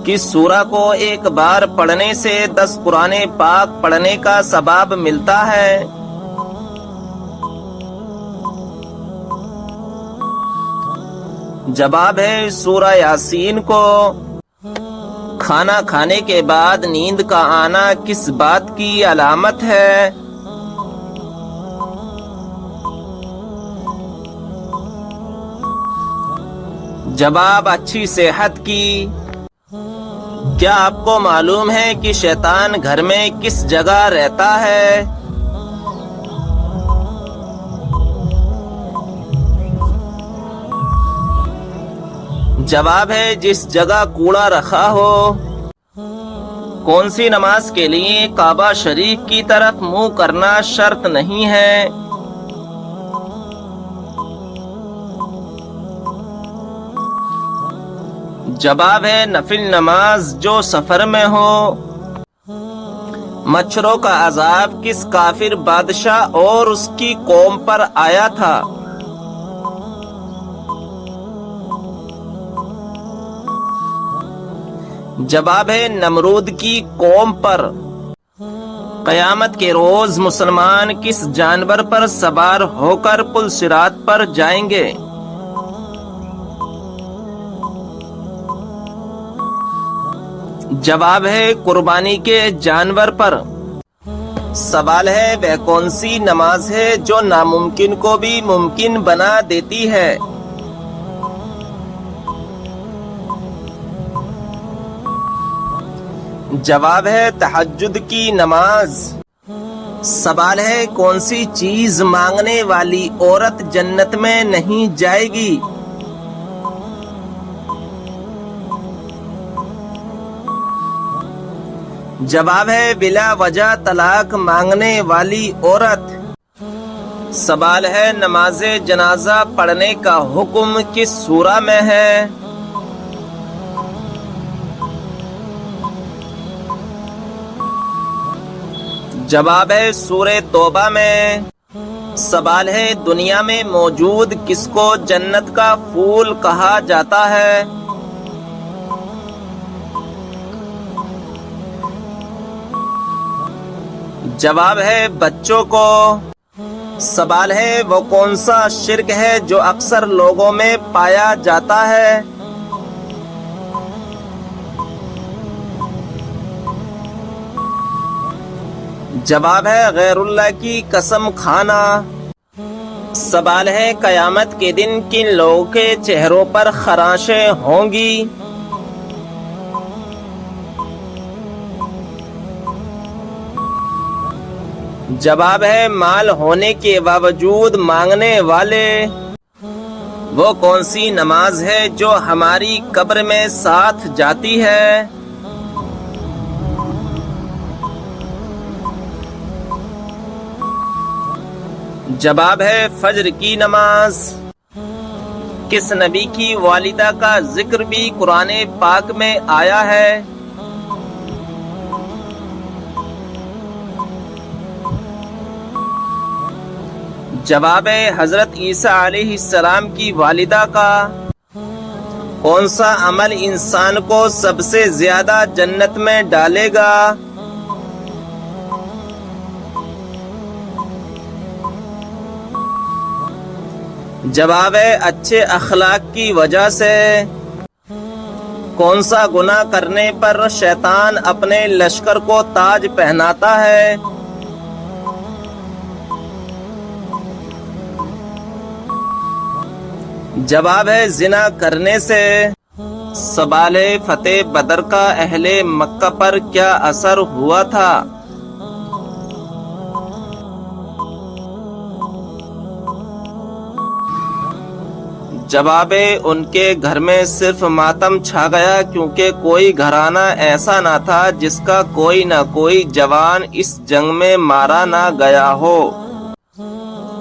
کس سورہ کو ایک بار پڑھنے سے 10 قرآن پاک پڑھنے کا ثواب ملتا ہے؟ جواب ہے سورہ یاسین کو۔ کھانا کھانے کے بعد نیند کا آنا کس بات کی علامت ہے؟ جواب اچھی صحت کی۔ کیا آپ کو معلوم ہے کہ شیطان گھر میں کس جگہ رہتا ہے؟ جواب ہے جس جگہ کوڑا رکھا ہو۔ کون سی نماز کے لیے کعبہ شریف کی طرف منہ کرنا شرط نہیں ہے؟ جواب ہے نفل نماز جو سفر میں ہو۔ مچھروں کا عذاب کس کافر بادشاہ اور اس کی قوم پر آیا تھا؟ جواب ہے نمرود کی قوم پر۔ قیامت کے روز مسلمان کس جانور پر سوار ہو کر پل صراط پر جائیں گے؟ جواب ہے قربانی کے جانور پر۔ سوال ہے وہ کون سی نماز ہے جو ناممکن کو بھی ممکن بنا دیتی ہے؟ جواب ہے تہجد کی نماز۔ سوال ہے کون سی چیز مانگنے والی عورت جنت میں نہیں جائے گی؟ جواب ہے بلا وجہ طلاق مانگنے والی عورت۔ سوال ہے نماز جنازہ پڑھنے کا حکم کس سورہ میں ہے؟ جواب ہے سورہ توبہ میں۔ سوال ہے دنیا میں موجود کس کو جنت کا پھول کہا جاتا ہے؟ جواب ہے بچوں کو۔ سوال ہے وہ کون سا شرک ہے جو اکثر لوگوں میں پایا جاتا ہے؟ جواب ہے غیر اللہ کی قسم کھانا۔ سوال ہے قیامت کے دن کن لوگوں کے چہروں پر خراشیں ہوں گی؟ جواب ہے مال ہونے کے باوجود مانگنے والے۔ وہ کون سی نماز ہے جو ہماری قبر میں ساتھ جاتی ہے؟ جواب ہے فجر کی نماز۔ کس نبی کی والدہ کا ذکر بھی قرآن پاک میں آیا ہے؟ جواب ہے حضرت عیسیٰ علیہ السلام کی والدہ کا۔ کون سا عمل انسان کو سب سے زیادہ جنت میں ڈالے گا؟ جواب ہے اچھے اخلاق کی وجہ سے۔ کون سا گناہ کرنے پر شیطان اپنے لشکر کو تاج پہناتا ہے؟ جواب ہے زنا کرنے سے۔ سوال ہے فتح بدر کا اہل مکہ پر کیا اثر ہوا تھا؟ جواب ہے ان کے گھر میں صرف ماتم چھا گیا کیونکہ کوئی گھرانہ ایسا نہ تھا جس کا کوئی نہ کوئی جوان اس جنگ میں مارا نہ گیا ہو۔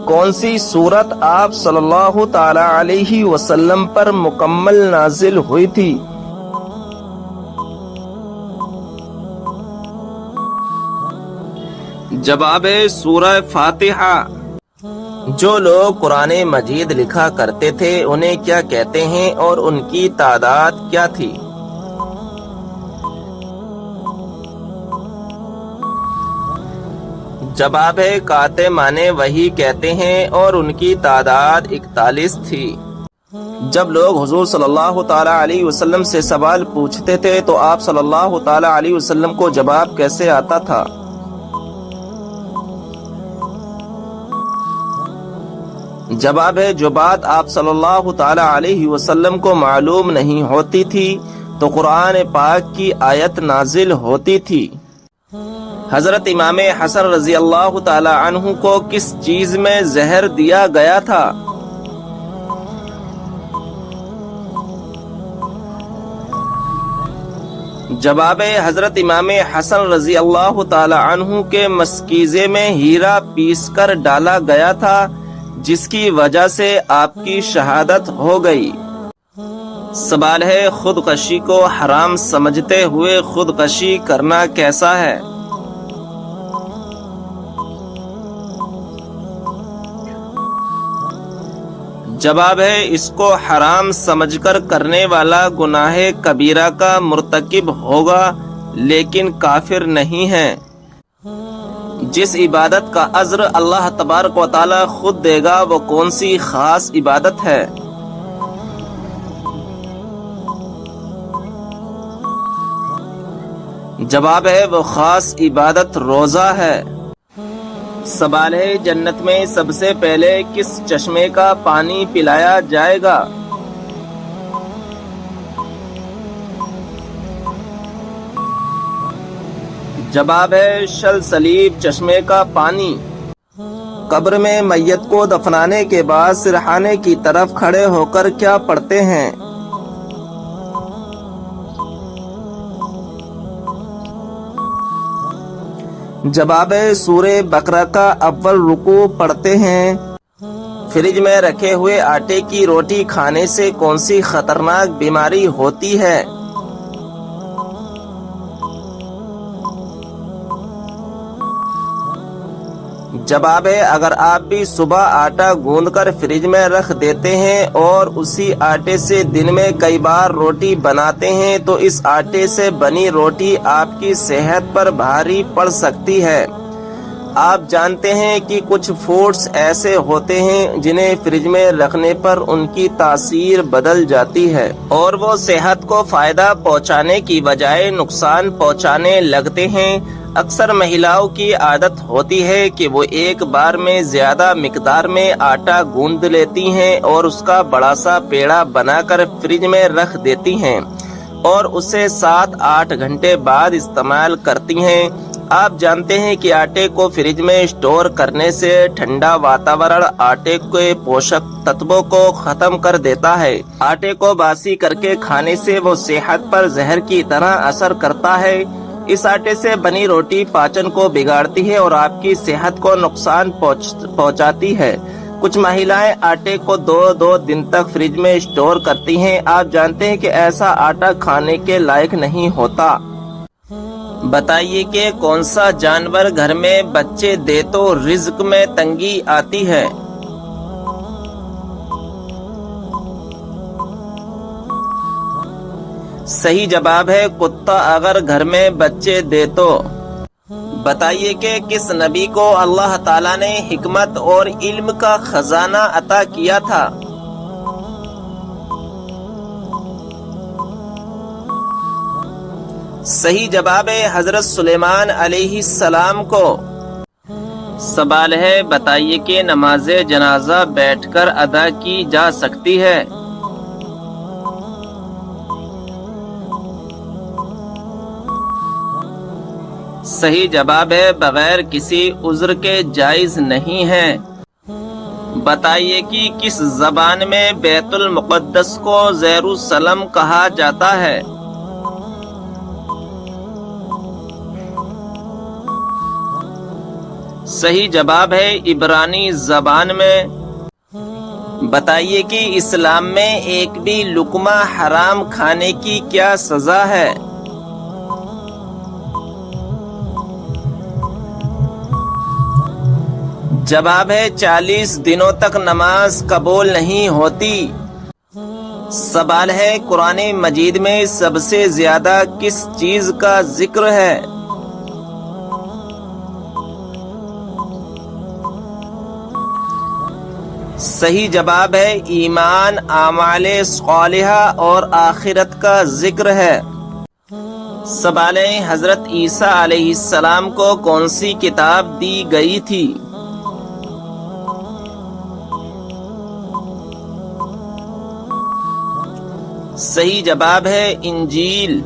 کون سی سورت آپ صلی اللہ تعالی علیہ وسلم پر مکمل نازل ہوئی تھی؟ جواب ہے سورہ فاتحہ۔ جو لوگ قرآن مجید لکھا کرتے تھے انہیں کیا کہتے ہیں اور ان کی تعداد کیا تھی؟ جواب ہے کاتے مانے وہی کہتے ہیں اور ان کی تعداد 41 تھی۔ جب لوگ حضور صلی اللہ تعالی علیہ وسلم سے سوال پوچھتے تھے تو آپ صلی اللہ تعالی علیہ وسلم کو جواب کیسے آتا تھا؟ جواب ہے جو بات آپ صلی اللہ تعالی علیہ وسلم کو معلوم نہیں ہوتی تھی تو قرآن پاک کی آیت نازل ہوتی تھی۔ حضرت امام حسن رضی اللہ تعالی عنہ کو کس چیز میں زہر دیا گیا تھا؟ جواب ہے حضرت امام حسن رضی اللہ تعالی عنہ کے مشکیزے میں ہیرا پیس کر ڈالا گیا تھا جس کی وجہ سے آپ کی شہادت ہو گئی۔ سوال ہے خودکشی کو حرام سمجھتے ہوئے خودکشی کرنا کیسا ہے؟ جواب ہے اس کو حرام سمجھ کر کرنے والا گناہ کبیرہ کا مرتکب ہوگا لیکن کافر نہیں ہے۔ جس عبادت کا اجر اللہ تبارک و تعالی خود دے گا وہ کون سی خاص عبادت ہے؟ جواب ہے وہ خاص عبادت روزہ ہے۔ سوال ہے جنت میں سب سے پہلے کس چشمے کا پانی پلایا جائے گا؟ جواب ہے سلسلیب چشمے کا پانی۔ قبر میں میت کو دفنانے کے بعد سرحانے کی طرف کھڑے ہو کر کیا پڑھتے ہیں؟ جواب ہے سورہ بقرہ کا اول رکوع پڑھتے ہیں۔ فریج میں رکھے ہوئے آٹے کی روٹی کھانے سے کون سی خطرناک بیماری ہوتی ہے؟ جواب ہے اگر آپ بھی صبح آٹا گوندھ کر فریج میں رکھ دیتے ہیں اور اسی آٹے سے دن میں کئی بار روٹی بناتے ہیں تو اس آٹے سے بنی روٹی آپ کی صحت پر بھاری پڑ سکتی ہے۔ آپ جانتے ہیں کہ کچھ فوڈز ایسے ہوتے ہیں جنہیں فریج میں رکھنے پر ان کی تاثیر بدل جاتی ہے اور وہ صحت کو فائدہ پہنچانے کی بجائے نقصان پہنچانے لگتے ہیں۔ اکثر مہیلاؤں کی عادت ہوتی ہے کہ وہ ایک بار میں زیادہ مقدار میں آٹا گوندھ لیتی ہیں اور اس کا بڑا سا پیڑا بنا کر فریج میں رکھ دیتی ہیں اور اسے 7-8 گھنٹے بعد استعمال کرتی ہیں۔ آپ جانتے ہیں کہ آٹے کو فریج میں اسٹور کرنے سے ٹھنڈا واتاورن آٹے کے پوشک تتووں کو ختم کر دیتا ہے۔ آٹے کو باسی کر کے کھانے سے وہ صحت پر زہر کی طرح اثر کرتا ہے۔ اس آٹے سے بنی روٹی پاچن کو بگاڑتی ہے اور آپ کی صحت کو نقصان پہنچاتی ہے۔ کچھ مہیلائیں آٹے کو 2 دن تک فریج میں اسٹور کرتی ہیں۔ آپ جانتے ہیں کہ ایسا آٹا کھانے کے لائق نہیں ہوتا۔ بتائیے کہ کون سا جانور گھر میں بچے دے تو رزق میں تنگی آتی ہے؟ صحیح جواب ہے کتا اگر گھر میں بچے دے تو۔ بتائیے کہ کس نبی کو اللہ تعالیٰ نے حکمت اور علم کا خزانہ عطا کیا تھا؟ صحیح جواب ہے حضرت سلیمان علیہ السلام کو۔ سوال ہے بتائیے کہ نماز جنازہ بیٹھ کر ادا کی جا سکتی ہے؟ صحیح جواب ہے بغیر کسی عذر کے جائز نہیں ہے۔ بتائیے کہ کس زبان میں بیت المقدس کو یروشلم کہا جاتا ہے؟ صحیح جواب ہے عبرانی زبان میں۔ بتائیے کہ اسلام میں ایک بھی لقمہ حرام کھانے کی کیا سزا ہے؟ جواب ہے 40 دنوں تک نماز قبول نہیں ہوتی۔ سوال ہے قرآن مجید میں سب سے زیادہ کس چیز کا ذکر ہے؟ صحیح جواب ہے ایمان، اعمال صالحہ اور آخرت کا ذکر ہے۔ سوال ہے حضرت عیسیٰ علیہ السلام کو کون سی کتاب دی گئی تھی؟ صحیح جواب ہے انجیل۔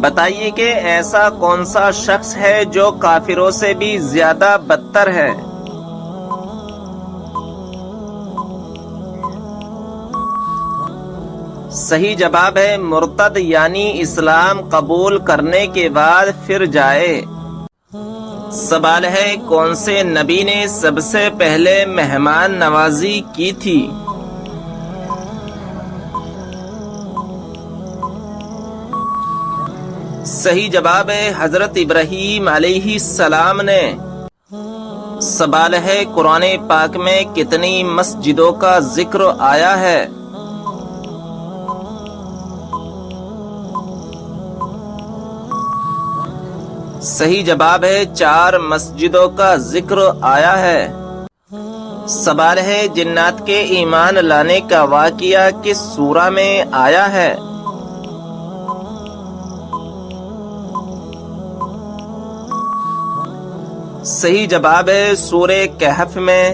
بتائیے کہ ایسا کون سا شخص ہے جو کافروں سے بھی زیادہ بدتر ہے؟ صحیح جواب ہے مرتد، یعنی اسلام قبول کرنے کے بعد پھر جائے۔ سوال ہے کون سے نبی نے سب سے پہلے مہمان نوازی کی تھی؟ صحیح جواب ہے حضرت ابراہیم علیہ السلام نے۔ سوال ہے قرآن پاک میں کتنی مسجدوں کا ذکر آیا ہے؟ صحیح جواب ہے 4 مسجدوں کا ذکر آیا ہے۔ سوال ہے جنات کے ایمان لانے کا واقعہ کس سورہ میں آیا ہے؟ صحیح جواب ہے سورہ کہف میں۔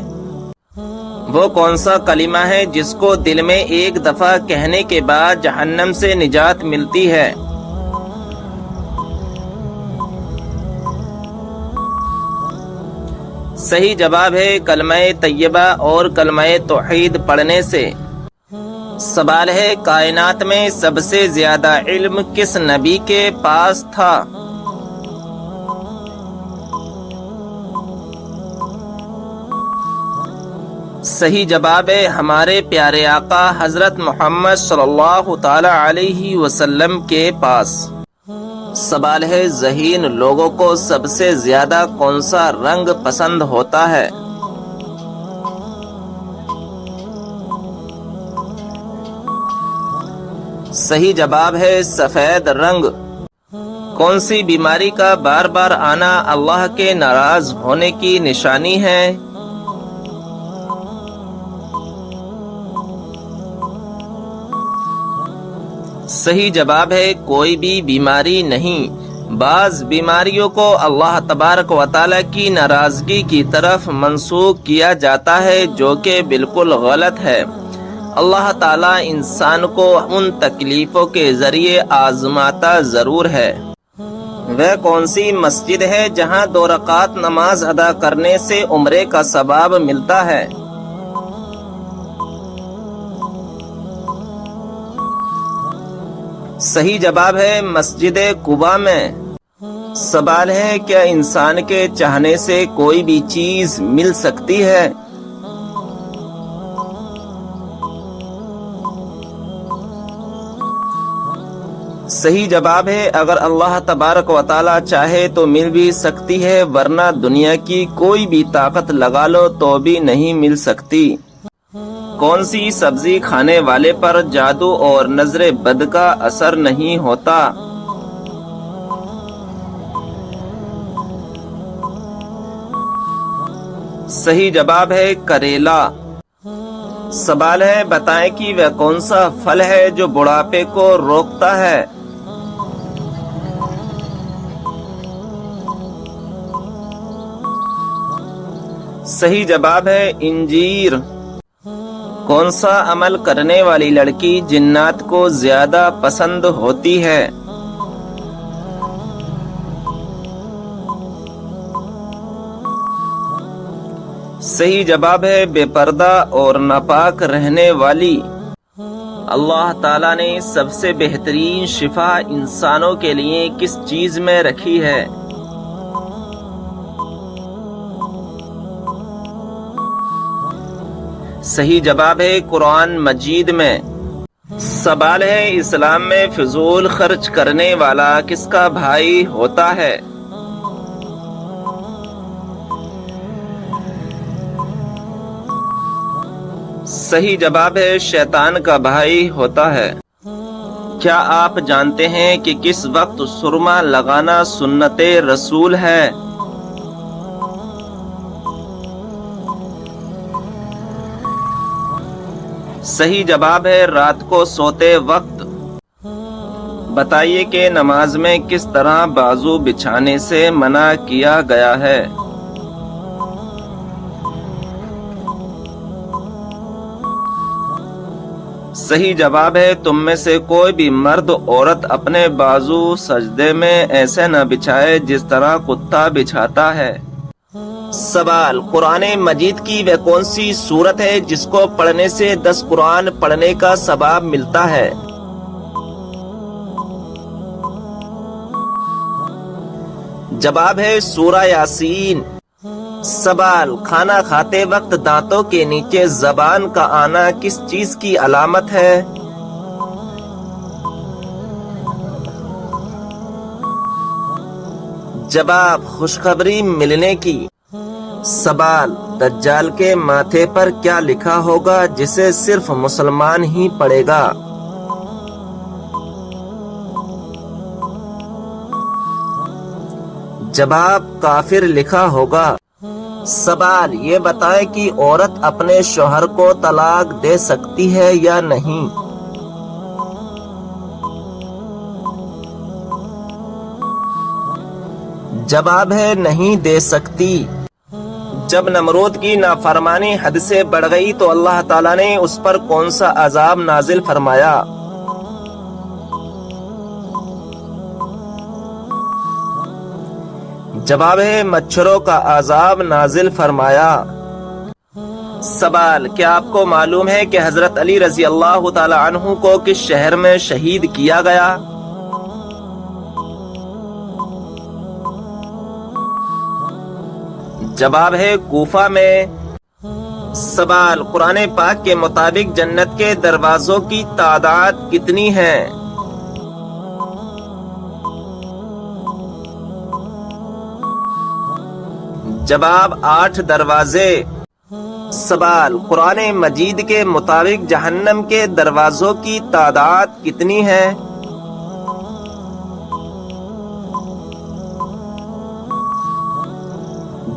وہ کون سا کلمہ ہے جس کو دل میں ایک دفعہ کہنے کے بعد جہنم سے نجات ملتی ہے؟ صحیح جواب ہے کلمہ طیبہ اور کلمہ توحید پڑھنے سے۔ سوال ہے کائنات میں سب سے زیادہ علم کس نبی کے پاس تھا؟ صحیح جواب ہے ہمارے پیارے آقا حضرت محمد صلی اللہ تعالی علیہ وسلم کے پاس۔ سوال ہے ذہین لوگوں کو سب سے زیادہ کون سا رنگ پسند ہوتا ہے؟ صحیح جواب ہے سفید رنگ۔ کون سی بیماری کا بار بار آنا اللہ کے ناراض ہونے کی نشانی ہے؟ صحیح جواب ہے کوئی بھی بیماری نہیں۔ بعض بیماریوں کو اللہ تبارک و تعالیٰ کی ناراضگی کی طرف منسوخ کیا جاتا ہے جو کہ بالکل غلط ہے۔ اللہ تعالیٰ انسان کو ان تکلیفوں کے ذریعے آزماتا ضرور ہے۔ وہ کون سی مسجد ہے جہاں 2 رکعت نماز ادا کرنے سے عمرے کا ثواب ملتا ہے؟ صحیح جواب ہے مسجد قباء میں۔ سوال ہے کیا انسان کے چاہنے سے کوئی بھی چیز مل سکتی ہے؟ صحیح جواب ہے اگر اللہ تبارک و تعالی چاہے تو مل بھی سکتی ہے، ورنہ دنیا کی کوئی بھی طاقت لگا لو تو بھی نہیں مل سکتی۔ کون سی سبزی کھانے والے پر جادو اور نظر بد کا اثر نہیں ہوتا؟ صحیح جواب ہے کریلا۔ سوال ہے بتائیں کہ وہ کون سا پھل ہے جو بڑھاپے کو روکتا ہے؟ صحیح جواب ہے انجیر۔ کون سا عمل کرنے والی لڑکی جنات کو زیادہ پسند ہوتی ہے؟ صحیح جواب ہے بے پردہ اور ناپاک رہنے والی۔ اللہ تعالیٰ نے سب سے بہترین شفا انسانوں کے لیے کس چیز میں رکھی ہے؟ صحیح جواب ہے قرآن مجید میں۔ سوال ہے اسلام میں فضول خرچ کرنے والا کس کا بھائی ہوتا ہے؟ صحیح جواب ہے شیطان کا بھائی ہوتا ہے۔ کیا آپ جانتے ہیں کہ کس وقت سرما لگانا سنت رسول ہے؟ صحیح جواب ہے رات کو سوتے وقت۔ بتائیے کہ نماز میں کس طرح بازو بچھانے سے منع کیا گیا ہے؟ صحیح جواب ہے تم میں سے کوئی بھی مرد عورت اپنے بازو سجدے میں ایسے نہ بچھائے جس طرح کتا بچھاتا ہے۔ سوال، قرآن مجید کی وہ کون سی سورت ہے جس کو پڑھنے سے 10 قرآن پڑھنے کا ثواب ملتا ہے؟ جواب ہے سورہ یاسین۔ سوال، کھانا کھاتے وقت دانتوں کے نیچے زبان کا آنا کس چیز کی علامت ہے؟ جواب، خوشخبری ملنے کی۔ سوال، دجال کے ماتھے پر کیا لکھا ہوگا جسے صرف مسلمان ہی پڑھے گا؟ جواب، کافر لکھا ہوگا۔ سوال، یہ بتائیں کہ عورت اپنے شوہر کو طلاق دے سکتی ہے یا نہیں؟ جواب ہے نہیں دے سکتی۔ جب نمرود کی نافرمانی حد سے بڑھ گئی تو اللہ تعالیٰ نے اس پر کون سا عذاب نازل فرمایا؟ جواب ہے مچھروں کا عذاب نازل فرمایا۔ سوال، کیا آپ کو معلوم ہے کہ حضرت علی رضی اللہ تعالی عنہ کو کس شہر میں شہید کیا گیا؟ جواب ہے کوفہ میں۔ سوال، قرآن پاک کے مطابق جنت کے دروازوں کی تعداد کتنی ہے؟ جواب، 8 دروازے۔ سوال، قرآن مجید کے مطابق جہنم کے دروازوں کی تعداد کتنی ہے؟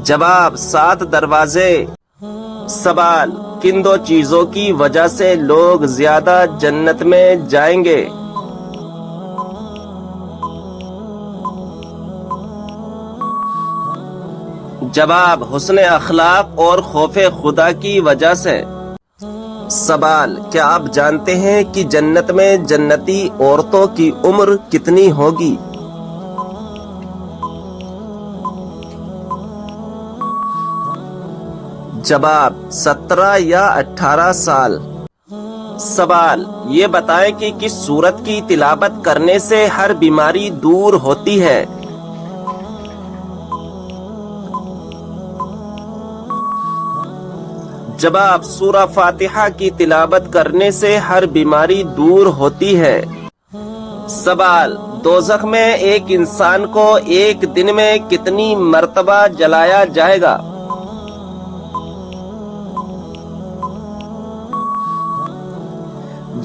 جواب، 7 دروازے۔ سوال، کن 2 چیزوں کی وجہ سے لوگ زیادہ جنت میں جائیں گے؟ جواب، حسن اخلاق اور خوف خدا کی وجہ سے۔ سوال، کیا آپ جانتے ہیں کہ جنت میں جنتی عورتوں کی عمر کتنی ہوگی؟ جواب، 17 یا 18 سال۔ سوال، یہ بتائیں کہ کس سورت کی تلاوت کرنے سے ہر بیماری دور ہوتی ہے؟ جواب، سورہ فاتحہ کی تلاوت کرنے سے ہر بیماری دور ہوتی ہے۔ سوال، دوزخ میں ایک انسان کو ایک دن میں کتنی مرتبہ جلایا جائے گا؟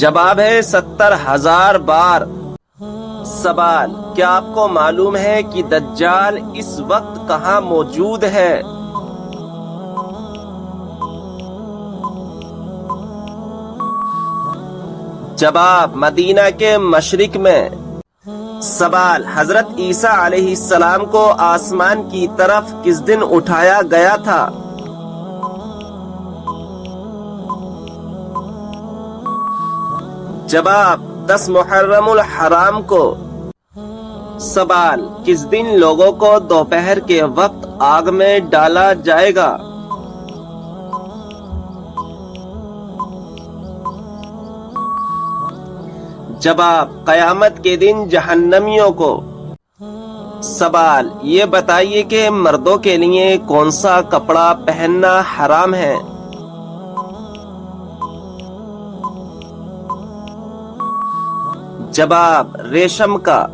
جواب ہے 70,000 بار۔ سوال، کیا آپ کو معلوم ہے کہ دجال اس وقت کہاں موجود ہے؟ جواب، مدینہ کے مشرق میں۔ سوال، حضرت عیسیٰ علیہ السلام کو آسمان کی طرف کس دن اٹھایا گیا تھا؟ جواب، 10 محرم الحرام کو۔ سوال، کس دن لوگوں کو دوپہر کے وقت آگ میں ڈالا جائے گا؟ جواب، قیامت کے دن جہنمیوں کو۔ سوال، یہ بتائیے کہ مردوں کے لیے کون سا کپڑا پہننا حرام ہے؟ جواب، ریشم کا۔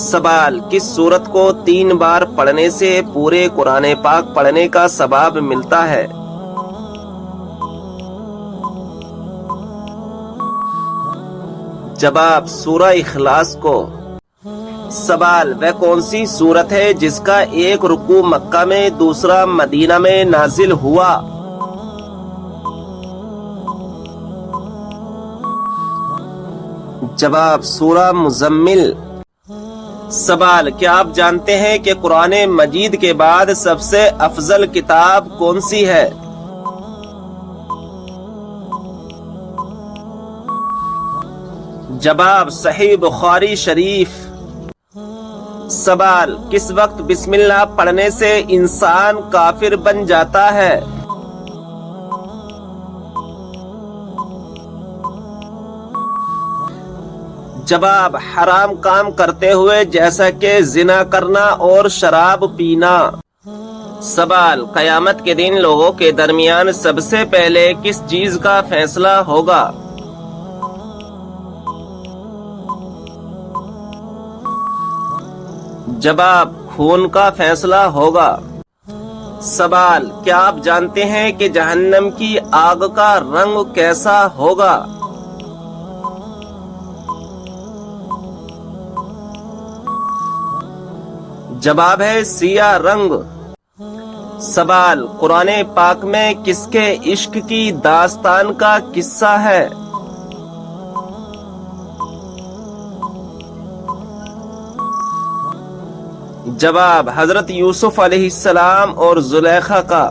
سوال، کس سورت کو 3 بار پڑھنے سے پورے قرآن پاک پڑھنے کا ثواب ملتا ہے؟ جواب، سورہ اخلاص کو۔ سوال، وہ کون سی سورت ہے جس کا ایک رکوع مکہ میں دوسرا مدینہ میں نازل ہوا؟ جواب سورہ مزمل۔ سوال، کیا آپ جانتے ہیں کہ قرآن مجید کے بعد سب سے افضل کتاب کون سی ہے؟ جواب صحیح بخاری شریف۔ سوال، کس وقت بسم اللہ پڑھنے سے انسان کافر بن جاتا ہے؟ جواب حرام کام کرتے ہوئے، جیسا کہ زنا کرنا اور شراب پینا۔ سوال، قیامت کے دن لوگوں کے درمیان سب سے پہلے کس چیز کا فیصلہ ہوگا؟ جواب خون کا فیصلہ ہوگا۔ سوال، کیا آپ جانتے ہیں کہ جہنم کی آگ کا رنگ کیسا ہوگا؟ جواب ہے سیاہ رنگ۔ سوال، قرآن پاک میں کس کے عشق کی داستان کا قصہ ہے؟ جواب حضرت یوسف علیہ السلام اور زلیخا کا۔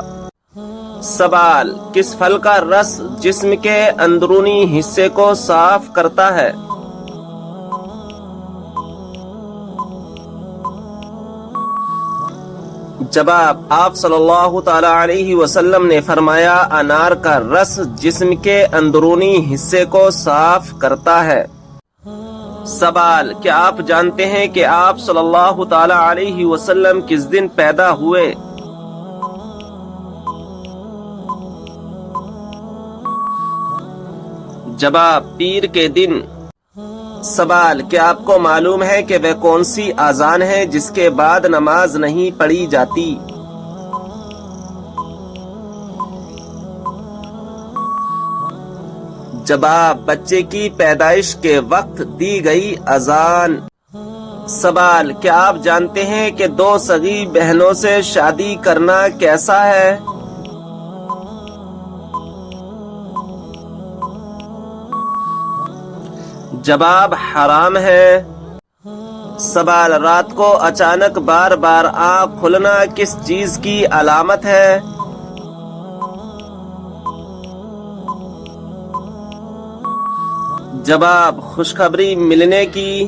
سوال، کس پھل کا رس جسم کے اندرونی حصے کو صاف کرتا ہے؟ جواب آپ صلی اللہ تعالی علیہ وسلم نے فرمایا، انار کا رس جسم کے اندرونی حصے کو صاف کرتا ہے۔ سوال، کیا آپ جانتے ہیں کہ آپ صلی اللہ تعالی علیہ وسلم کس دن پیدا ہوئے؟ جواب پیر کے دن۔ سوال، کیا آپ کو معلوم ہے کہ وہ کون سی اذان ہے جس کے بعد نماز نہیں پڑھی جاتی؟ جواب بچے کی پیدائش کے وقت دی گئی اذان۔ سوال، کیا آپ جانتے ہیں کہ دو سگی بہنوں سے شادی کرنا کیسا ہے؟ جواب حرام ہے۔ سوال، رات کو اچانک بار بار آنکھ کھلنا کس چیز کی علامت ہے؟ جواب خوشخبری ملنے کی۔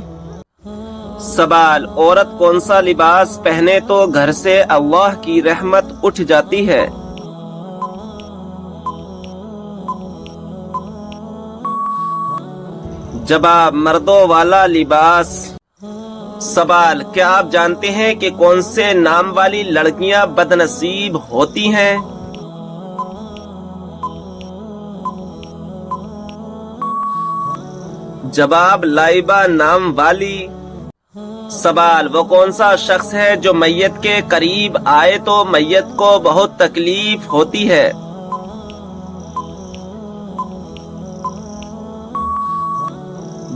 سوال، عورت کون سا لباس پہنے تو گھر سے اللہ کی رحمت اٹھ جاتی ہے؟ جواب مردوں والا لباس۔ سوال، کیا آپ جانتے ہیں کہ کون سے نام والی لڑکیاں بد نصیب ہوتی ہیں؟ جواب لائبہ نام والی۔ سوال، وہ کون سا شخص ہے جو میت کے قریب آئے تو میت کو بہت تکلیف ہوتی ہے؟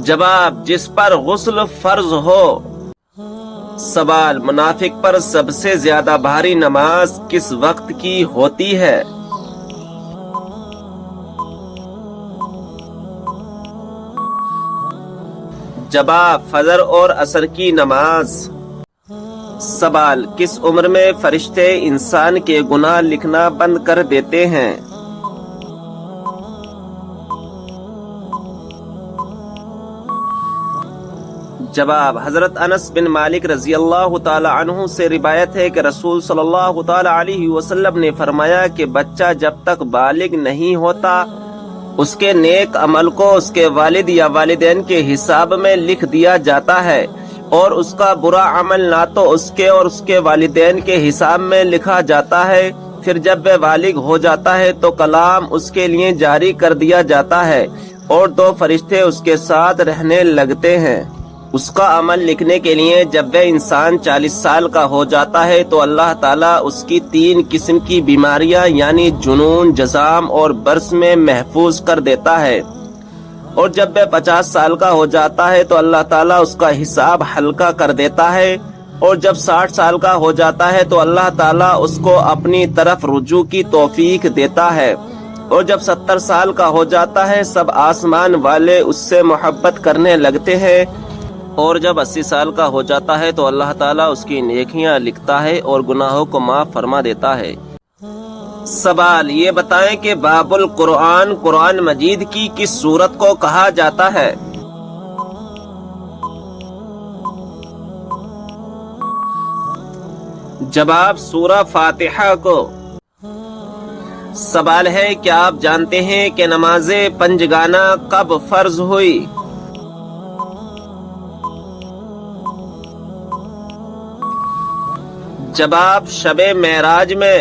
جواب جس پر غسل فرض ہو۔ سوال، منافق پر سب سے زیادہ بھاری نماز کس وقت کی ہوتی ہے؟ جواب فجر اور عصر کی نماز۔ سوال، کس عمر میں فرشتے انسان کے گناہ لکھنا بند کر دیتے ہیں؟ جواب حضرت انس بن مالک رضی اللہ تعالی عنہ سے روایت ہے کہ رسول صلی اللہ تعالی علیہ وسلم نے فرمایا کہ بچہ جب تک بالغ نہیں ہوتا اس کے نیک عمل کو اس کے والد یا والدین کے حساب میں لکھ دیا جاتا ہے، اور اس کا برا عمل نہ تو اس کے اور اس کے والدین کے حساب میں لکھا جاتا ہے، پھر جب وہ بالغ ہو جاتا ہے تو کلام اس کے لیے جاری کر دیا جاتا ہے اور دو فرشتے اس کے ساتھ رہنے لگتے ہیں اس کا عمل لکھنے کے لیے۔ جب وہ انسان 40 سال کا ہو جاتا ہے تو اللہ تعالیٰ اس کی 3 قسم کی بیماریاں یعنی جنون، جزام اور برس میں محفوظ کر دیتا ہے، اور جب وہ 50 سال کا ہو جاتا ہے تو اللہ تعالیٰ اس کا حساب ہلکا کر دیتا ہے، اور جب 60 سال کا ہو جاتا ہے تو اللہ تعالیٰ اس کو اپنی طرف رجوع کی توفیق دیتا ہے، اور جب 70 سال کا ہو جاتا ہے سب آسمان والے اس سے محبت کرنے لگتے ہیں، اور جب 80 سال کا ہو جاتا ہے تو اللہ تعالیٰ اس کی نیکیاں لکھتا ہے اور گناہوں کو معاف فرما دیتا ہے۔ سوال، یہ بتائیں کہ باب القرآن قرآن مجید کی کس سورت کو کہا جاتا ہے؟ جواب، سورہ فاتحہ کو۔ سوال ہے، کیا آپ جانتے ہیں کہ نماز پنجگانہ کب فرض ہوئی؟ جواب، شب معراج میں۔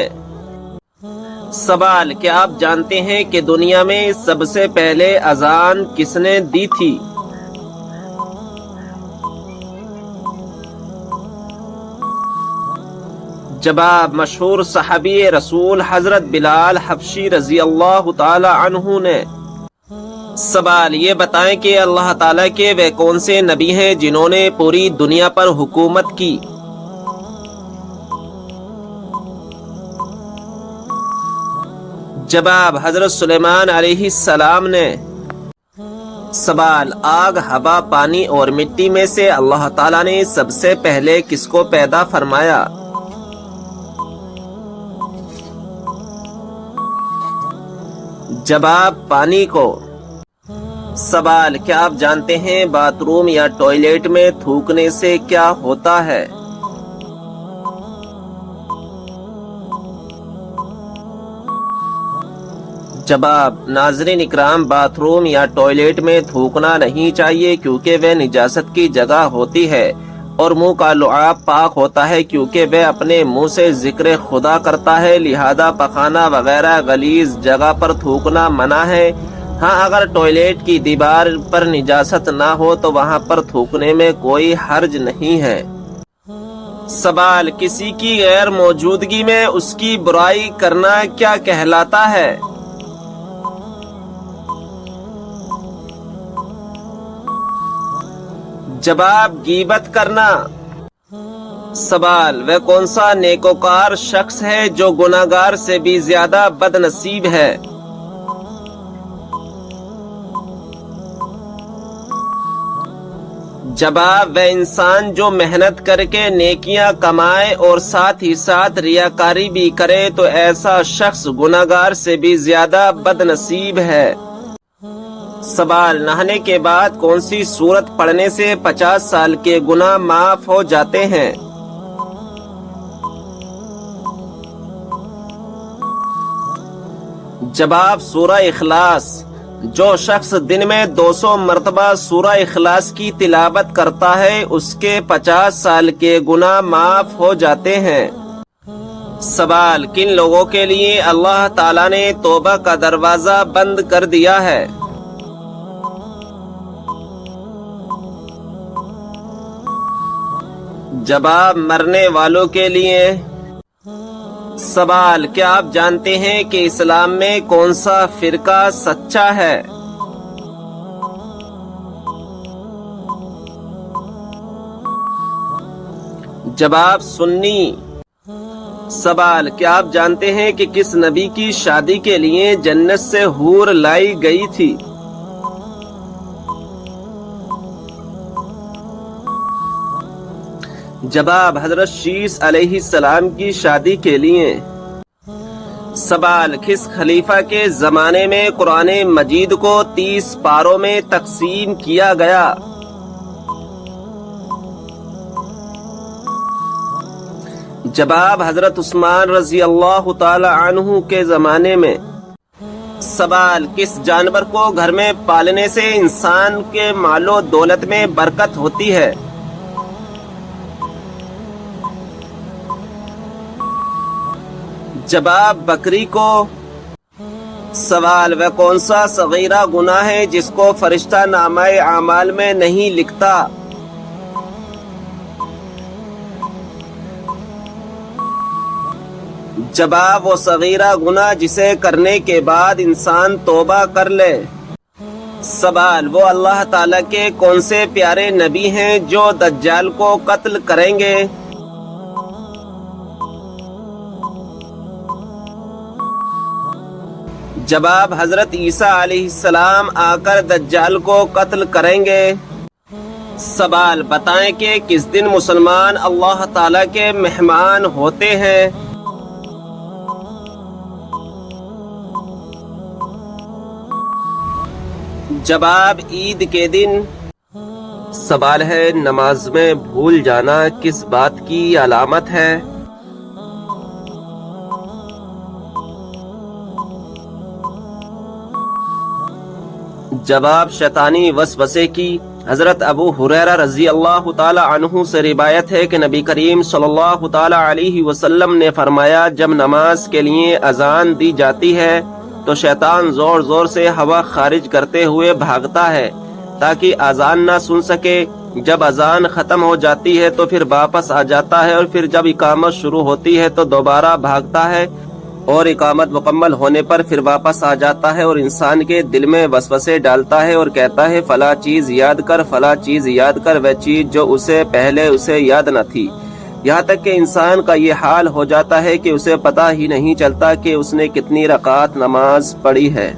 سوال، کیا آپ جانتے ہیں کہ دنیا میں سب سے پہلے اذان کس نے دی تھی؟ جواب، مشہور صحابی رسول حضرت بلال حبشی رضی اللہ تعالی عنہ نے۔ سوال، یہ بتائیں کہ اللہ تعالیٰ کے وہ کون سے نبی ہیں جنہوں نے پوری دنیا پر حکومت کی؟ جواب، حضرت سلیمان علیہ السلام نے۔ سوال، آگ، ہوا، پانی اور مٹی میں سے اللہ تعالیٰ نے سب سے پہلے کس کو پیدا فرمایا؟ جواب، پانی کو۔ سوال، کیا آپ جانتے ہیں باتھ روم یا ٹوائلٹ میں تھوکنے سے کیا ہوتا ہے؟ جواب، ناظرین اکرام، باتھ روم یا ٹوائلٹ میں تھوکنا نہیں چاہیے کیونکہ وہ نجاست کی جگہ ہوتی ہے، اور منہ کا لعاب پاک ہوتا ہے کیونکہ وہ اپنے منہ سے ذکر خدا کرتا ہے، لہذا پخانہ وغیرہ غلیظ جگہ پر تھوکنا منع ہے۔ ہاں، اگر ٹوائلٹ کی دیوار پر نجاست نہ ہو تو وہاں پر تھوکنے میں کوئی حرج نہیں ہے۔ سوال، کسی کی غیر موجودگی میں اس کی برائی کرنا کیا کہلاتا ہے؟ جواب، غیبت کرنا۔ سوال، وہ کون سا نیکوکار شخص ہے جو گناہگار سے بھی زیادہ بد نصیب ہے؟ جواب، وہ انسان جو محنت کر کے نیکیاں کمائے اور ساتھ ہی ساتھ ریاکاری بھی کرے تو ایسا شخص گناہگار سے بھی زیادہ بد نصیب ہے۔ سوال، نہانے کے بعد کون سی سورت پڑھنے سے 50 سال کے گناہ معاف ہو جاتے ہیں؟ جواب، سورہ اخلاص۔ جو شخص دن میں 200 مرتبہ سورہ اخلاص کی تلاوت کرتا ہے اس کے 50 سال کے گناہ معاف ہو جاتے ہیں۔ سوال، کن لوگوں کے لیے اللہ تعالیٰ نے توبہ کا دروازہ بند کر دیا ہے؟ جواب، مرنے والوں کے لیے۔ سوال، کیا آپ جانتے ہیں کہ اسلام میں کون سا فرقہ سچا ہے؟ جواب، سنی۔ سوال، کیا آپ جانتے ہیں کہ کس نبی کی شادی کے لیے جنت سے حور لائی گئی تھی؟ جواب، حضرت شیس علیہ السلام کی شادی کے لیے۔ سوال، کس خلیفہ کے زمانے میں قرآن مجید کو 30 پاروں میں تقسیم کیا گیا؟ جواب، حضرت عثمان رضی اللہ تعالی عنہ کے زمانے میں۔ سوال، کس جانور کو گھر میں پالنے سے انسان کے مال و دولت میں برکت ہوتی ہے؟ جواب، بکری کو۔ سوال، وہ کون سا صغیرہ گناہ ہے جس کو فرشتہ نامہ اعمال میں نہیں لکھتا؟ جواب، وہ صغیرہ گناہ جسے کرنے کے بعد انسان توبہ کر لے۔ سوال، وہ اللہ تعالیٰ کے کون سے پیارے نبی ہیں جو دجال کو قتل کریں گے؟ جب آپ حضرت عیسیٰ علیہ السلام آ کر دجال کو قتل کریں گے۔ سوال، بتائیں کہ کس دن مسلمان اللہ تعالیٰ کے مہمان ہوتے ہیں؟ جواب، عید کے دن۔ سوال ہے، نماز میں بھول جانا کس بات کی علامت ہے؟ جواب، شیطانی وسوسے کی۔ حضرت ابو ہریرہ رضی اللہ تعالی عنہ سے روایت ہے کہ نبی کریم صلی اللہ تعالی علیہ وسلم نے فرمایا، جب نماز کے لیے اذان دی جاتی ہے تو شیطان زور زور سے ہوا خارج کرتے ہوئے بھاگتا ہے تاکہ اذان نہ سن سکے۔ جب اذان ختم ہو جاتی ہے تو پھر واپس آ جاتا ہے، اور پھر جب اقامت شروع ہوتی ہے تو دوبارہ بھاگتا ہے، اور اقامت مکمل ہونے پر پھر واپس آ جاتا ہے اور انسان کے دل میں وسوسے ڈالتا ہے اور کہتا ہے فلاں چیز یاد کر، فلاں چیز یاد کر، وہ چیز جو اسے پہلے اسے یاد نہ تھی، یہاں تک کہ انسان کا یہ حال ہو جاتا ہے کہ اسے پتہ ہی نہیں چلتا کہ اس نے کتنی رکعات نماز پڑھی ہے۔